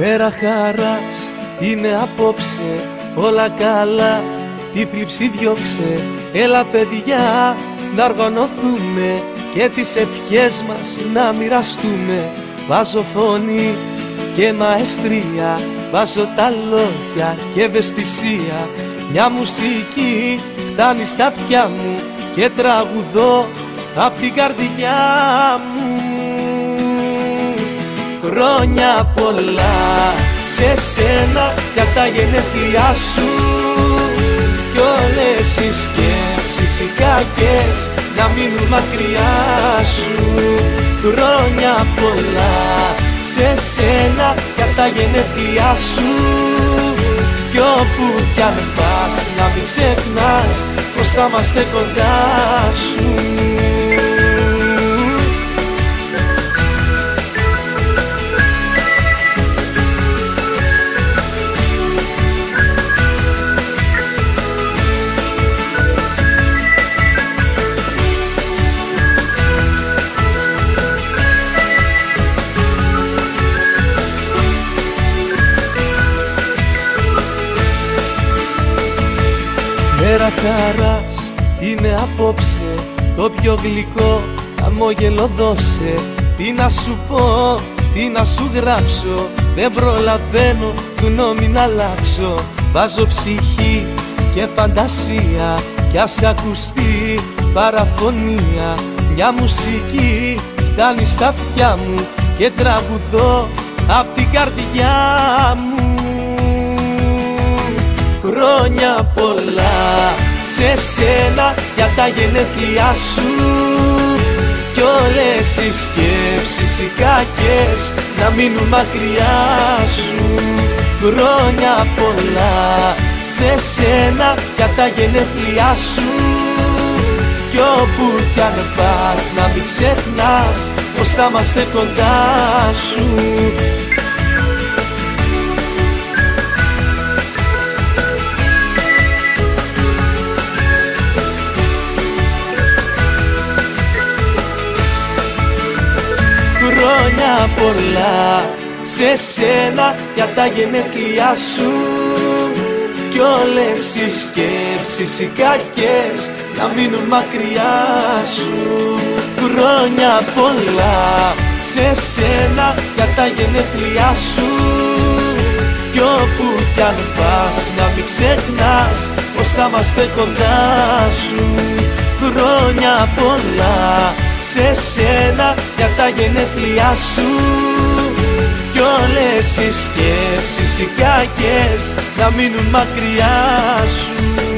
Μέρα χαράς είναι απόψε, όλα καλά, τη θλίψη διώξε. Έλα παιδιά να οργανωθούμε και τις ευχές μας να μοιραστούμε. Βάζω φωνή και μαεστρία, βάζω τα λόγια και ευαισθησία. Μια μουσική φτάνει στα αυτιά μου και τραγουδώ απ' την καρδιά μου. Χρόνια πολλά σε σένα για τα γενέθλιά σου, κι όλες οι σκέψεις οι κακές να μείνουν μακριά σου. Χρόνια πολλά σε σένα για τα γενέθλιά σου, κι όπου κι αν πας να μην ξεχνάς πως θα είμαστε κοντά σου. Μέρα χαράς είναι απόψε, το πιο γλυκό χαμόγελο δώσε. Τι να σου πω, τι να σου γράψω, δεν προλαβαίνω γνώμη να αλλάξω. Βάζω ψυχή και φαντασία κι ας ακουστεί παραφωνία. Μια μουσική φτάνει στα αυτιά μου και τραγουδώ απ' την καρδιά μου. Χρόνια πολλά σε σένα για τα γενέθλιά σου, κι όλες οι σκέψεις οι κακές να μείνουν μακριά σου. Χρόνια πολλά σε σένα για τα γενέθλιά σου, κι όπου κι αν πας να μην ξεχνάς πως θα είμαστε κοντά σου. Χρόνια πολλά σε σένα για τα γενέθλιά σου, κι όλες οι σκέψεις οι κακές να μείνουν μακριά σου. Χρόνια πολλά σε σένα για τα γενέθλιά σου, κι όπου κι αν πας να μην ξεχνάς πως θα είμαστε κοντά σου. Χρόνια πολλά σε σένα για τα γενέθλιά σου, κι όλες οι σκέψεις οι κακές να μείνουν μακριά σου.